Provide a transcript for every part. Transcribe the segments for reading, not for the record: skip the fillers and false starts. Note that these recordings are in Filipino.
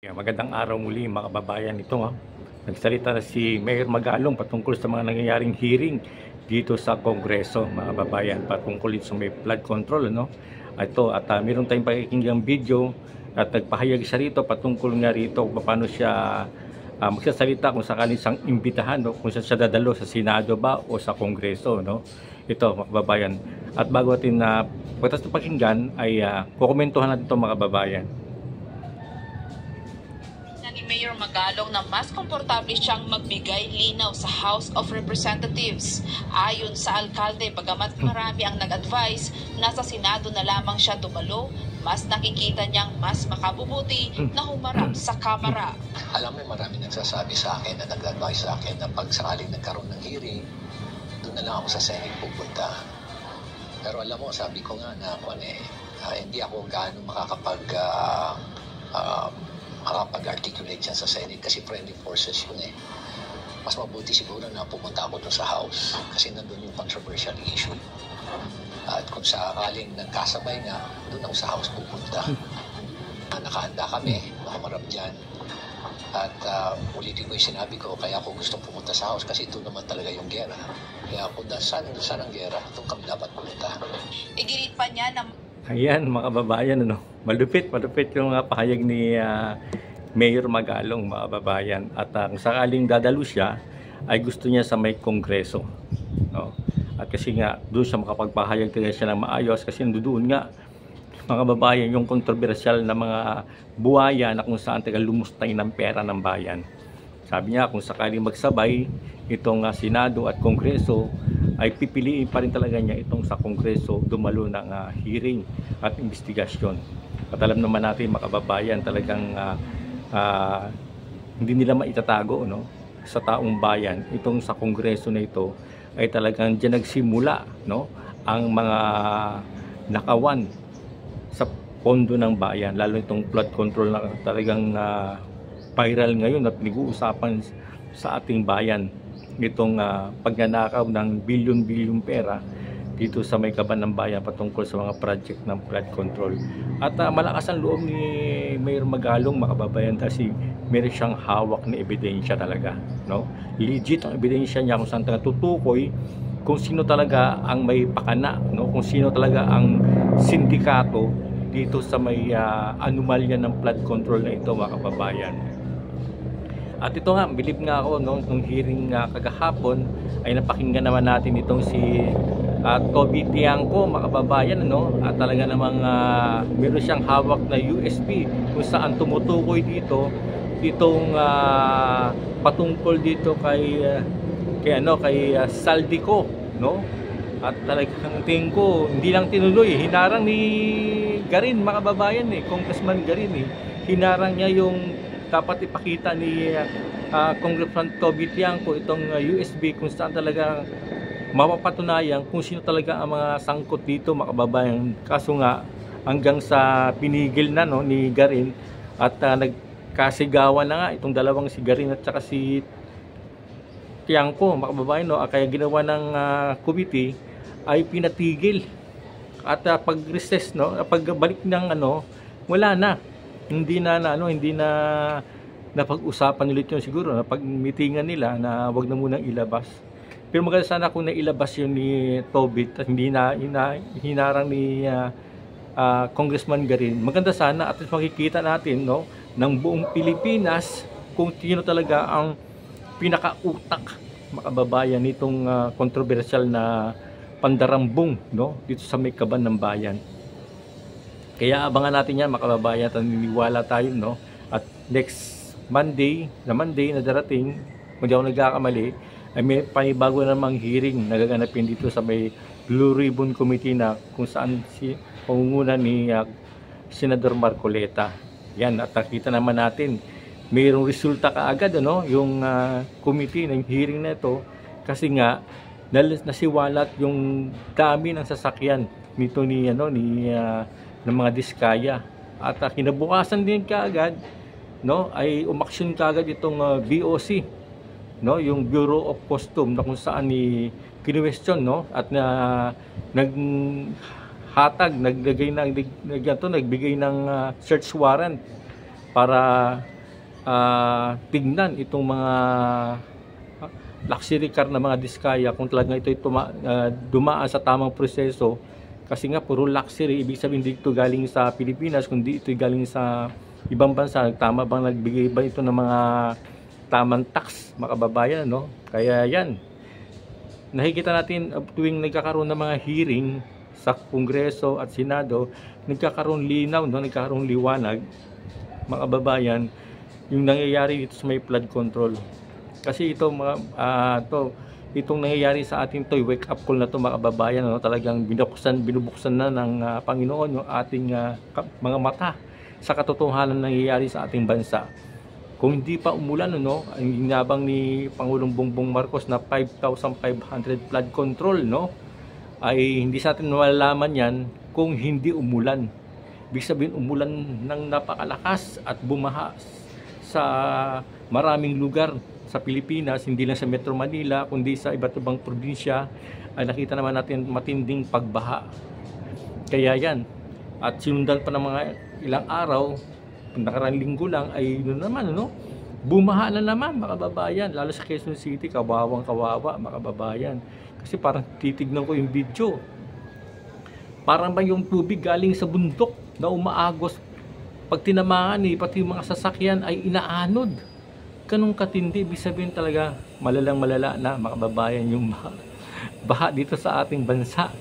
Magandang araw muli mga kababayan. Ito nagsalita na si Mayor Magalong patungkol sa mga nangyayaring hearing dito sa Kongreso mga kababayan patungkol sa may flood control at meron tayong pakikinggang video at nagpahayag siya rito patungkol nga rito kung paano siya magsasalita kung sakaling siyang imbitahan kung siya dadalo sa Senado ba o sa Kongreso ito mga kababayan. At bago natin pagkatapos ng pakinggan ay kukomentuhan natin ito mga kababayan. Mayor Magalong na mas komportable siyang magbigay linaw sa House of Representatives. Ayon sa alkalde, bagamat marami ang nag-advise na sa Senado na lamang siya dumalo, mas nakikita niyang mas makabubuti na humarap sa Kamara. Alam mo, marami nagsasabi sa akin na nag-advise sa akin na pag sakaling nagkaroon ng hearing, doon na lang ako sa Senate pupunta. Pero alam mo, sabi ko nga na hindi ako gaano makakapag-articulate yan sa Senate kasi friendly forces yun eh. Mas mabuti siguro na pumunta ako doon sa House kasi nandun yung controversial issue. At kung sakaling nagkasabay nga, doon ako sa House pupunta. Nakahanda kami, nakamarap dyan. At ulitin ko yung sinabi ko, kaya ako gusto pumunta sa House kasi ito naman talaga yung gera. Kaya kung saan ang gera, doon kami dapat pumunta. Iginit pa niya na Ayan mga kababayan, malupit yung pahayag ni Mayor Magalong mga kababayan. At kung sakaling dadalo siya, ay gusto niya sa may Kongreso. At kasi nga, doon siya makapagpahayag talaga siya ng maayos kasi doon nga, mga kababayan, yung kontrobersyal na mga buhaya na kung saan taga lumustay ng pera ng bayan. Sabi niya, kung sakaling magsabay itong Senado at Kongreso, ay pipiliin pa rin talaga niya itong sa Kongreso dumalo ng hearing at investigasyon. At alam naman natin mga kababayan, talagang hindi nila maitatago sa taong bayan. Itong sa Kongreso na ito ay talagang diyan nagsimula ang mga nakawan sa pondo ng bayan, lalo itong flood control na talagang viral ngayon at pinag-uusapan sa ating bayan. Itong pagnanakaw ng bilyon-bilyon pera dito sa may kaban ng bayan patungkol sa mga project ng flood control. At malakas ang loob ni Mayor Magalong makababayan kasi meron siyang hawak na ebidensya talaga. Legit ang ebidensya niya kung saan tutukoy kung sino talaga ang may pakana, kung sino talaga ang sindikato dito sa may anomalya ng flood control na ito mga kababayan. At ito nga, bilib nga ako nung hearing kagahapon ay napakinggan naman natin itong si Toby Tiangco mga kababayan at talaga namang meron siyang hawak na USB kung saan tumutukoy dito itong patungkol dito kay Saldico at talagang tingin ko hindi lang tinuloy, hinarang ni Garin mga kababayan Congressman Garin hinarang niya yung dapat ipakita ni Congressman Toby Tiangco itong USB kung saan talaga mapapatunayan kung sino talaga ang mga sangkot dito mga kababayan. Kaso nga hanggang sa pinigil na ni Garin at nagkasigawan na nga itong dalawang si Garin at saka si Tiangco mga kababayan kaya ginawa ng committee ay pinatigil at pag-recess pagbalik ng wala na. Hindi na napag-usapan ulit yun siguro na pag-meetingan nila na wag na munang ilabas. Pero maganda sana kung nailabas yun ni Tobit at hindi na hinarang ni Congressman Garin. Maganda sana at makikita natin ng buong Pilipinas kung sino talaga ang pinakautak makababayan nitong kontrobersyal na pandarambong dito sa may kaban ng bayan. Kaya abangan natin yan mga kababayan at naniniwala tayo at next Monday na darating, kung di ako nagkakamali, ay may panibago namang hearing nagaganapin dito sa may Blue Ribbon Committee na kung saan pangunguna ni Senador Marcoleta. Yan, at nakita naman natin mayroong resulta kaagad yung committee ng hearing na ito kasi nga nasiwalat yung dami ng sasakyan nito ng mga diskaya at kinabukasan din kaagad ay umaksyon kaagad itong BOC yung Bureau of Custom na kung saan kinuwestiyon at nagbigay ng search warrant para tignan itong mga luxury car na mga Diskaya kung talagang ito dumaan sa tamang proseso. Kasi nga puro luxury, ibig sabihin hindi ito galing sa Pilipinas, kundi ito galing sa ibang bansa. Tama bang nagbigay ba ito ng mga tamang tax, mga kababayan, no? Kaya yan, nakikita natin tuwing nagkakaroon ng mga hearing sa Kongreso at Senado, nagkakaroon linaw, no? Nagkakaroon liwanag, mga kababayan, yung nangyayari dito sa may flood control. Kasi ito itong nangyayari sa ating wake up call na to, mga kababayan, no? Talagang binubuksan na ng Panginoon yung ating mga mata sa katotohanan na nangyayari sa ating bansa. Kung hindi pa umulan, no, ang ginabang ni Pangulong Bongbong Marcos na 5,500 flood control, no, ay hindi sa atin malalaman yan kung hindi umulan. Ibig sabihin umulan ng napakalakas at bumaha sa maraming lugar sa Pilipinas, hindi lang sa Metro Manila, kundi sa iba't ibang probinsya, ay nakita naman natin matinding pagbaha. Kaya yan, at sinundan pa ng mga ilang araw, nakaraang linggo lang, ay naman, no? Bumaha na naman, mga kababayan, lalo sa Quezon City, kawawang kawawa, mga kababayan. Kasi parang titignan ko yung video, parang ba yung tubig galing sa bundok na umaagos, pag tinamaan pati yung mga sasakyan ay inaanod. Ganong katindi, ibig sabihin talaga malalang malala na, mga kababayan, yung baha dito sa ating bansa.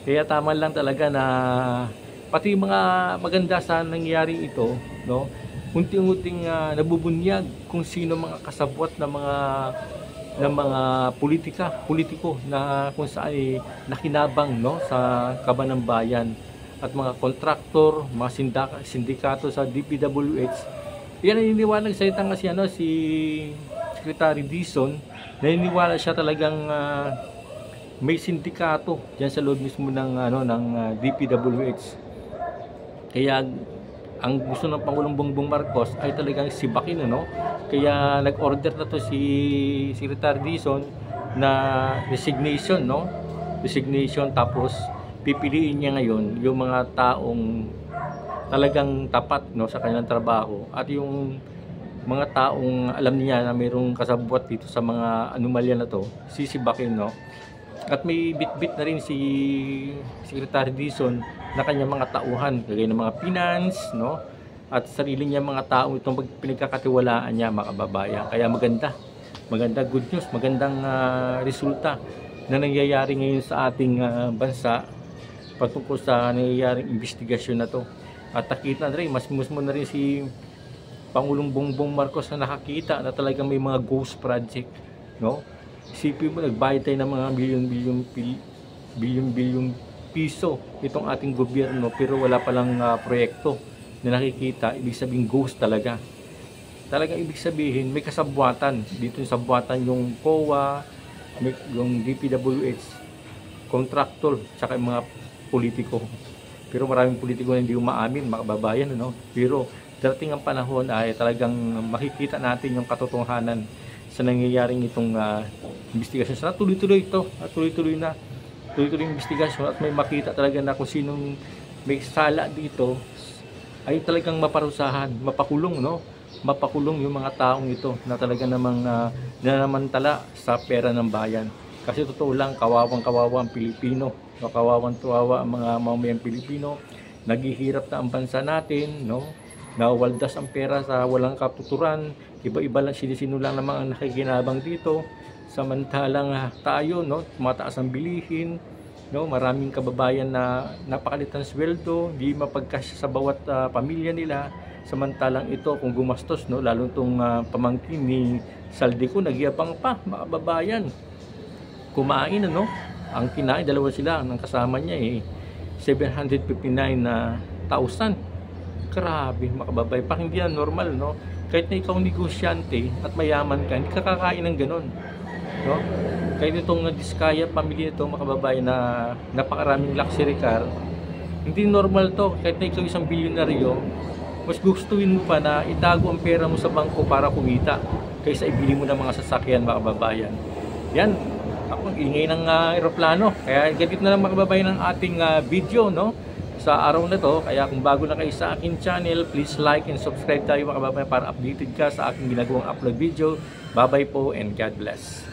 Kaya tama lang talaga na pati mga maganda sa nangyari ito, no, unti-unting nabubunyag kung sino mga kasabwat na mga politiko na kung saan nakinabang, no, sa kaban ng bayan, at mga kontraktor, mga sindikato sa DPWH. Yan ang niniwalag sa itang kasi si Secretary Dizon, naniniwala siya talagang may sindikato diyan sa loob mismo ng DPWH. Kaya ang gusto ng Pangulong Bongbong Marcos ay talagang sibakin, no? Kaya nag-order na to si Secretary Dizon na resignation, no? Resignation, tapos pipiliin niya ngayon yung mga taong talagang tapat, no, sa kanilang trabaho, at yung mga taong alam niya na mayroong kasabwat dito sa mga anomalya na to, sisibakin, no? At may bit-bit na rin si Secretary Dizon na kanyang mga tauhan, kagaya ng mga finance, no, at sarili niya mga taong itong pinagkakatiwalaan niya, mga kababayan. Kaya maganda, good news, magandang resulta na nangyayari ngayon sa ating bansa patungkol sa nangyayaring investigasyon na to. At nakita na rin, mas mismo na rin si Pangulong Bongbong Marcos na nakakita na talagang may mga ghost project, no? Isipin mo, nagbayad tayo ng mga bilyon piso itong ating gobyerno, pero wala palang proyekto na nakikita. Ibig sabihin ghost talaga. Talagang ibig sabihin may kasabwatan dito, sa buwatan yung COA, yung DPWH, contractor, saka yung mga politiko. Pero maraming politiko na hindi umaamin, mga kababayan, no? Pero darating ang panahon ay talagang makikita natin yung katotohanan sa nangyayaring itong investigasyon. Sana tuloy-tuloy ito, tuloy-tuloy yung investigasyon, at may makita talaga na kung sinong may sala dito ay talagang maparusahan, mapakulong, no? Mapakulong yung mga taong ito na talaga namang nanamantala sa pera ng bayan. Kasi totoo lang, kawawang-kawawa ang Pilipino, no? Kawawang-kawawa ang mga mamamayang Pilipino. Naghihirap na ang bansa natin, no? Nawaldas ang pera sa walang katuturan. Iba-iba lang, sino lang naman ang nakikinabang dito. Samantalang tayo, no, mataas ang bilihin, no, maraming kababayan na napakalit ang sweldo, di mapagkasya sa bawat pamilya nila. Samantalang ito, kung gumastos, no, lalo itong pamangkin ni Saldico, nagyabang pa, mga kababayan. Kumain, ano, ang kinain, dalawa sila ng kasama niya 759,000. Grabe, mga kababayan, pa hindi yan normal, no? Kahit na ikaw negosyante at mayaman ka, hindi ka kakain ng ganon, no? Kahit itong Diskaya pamilya ito, mga kababayan, na napakaraming luxury car, hindi normal to. Kahit na ikaw isang bilyonaryo, mas gustuin mo pa na itago ang pera mo sa bangko para kumita kaysa ibili mo ng mga sasakyan, mga kababayan. Yan, ako ingay ng eroplano. Kaya ganito na lang, mga kababayan, ng ating video, no, sa araw na to. Kaya kung bago na kayo sa aking channel, please like and subscribe tayo mga kababayan para updated ka sa aking ginagawang upload video. Bye bye po and God bless.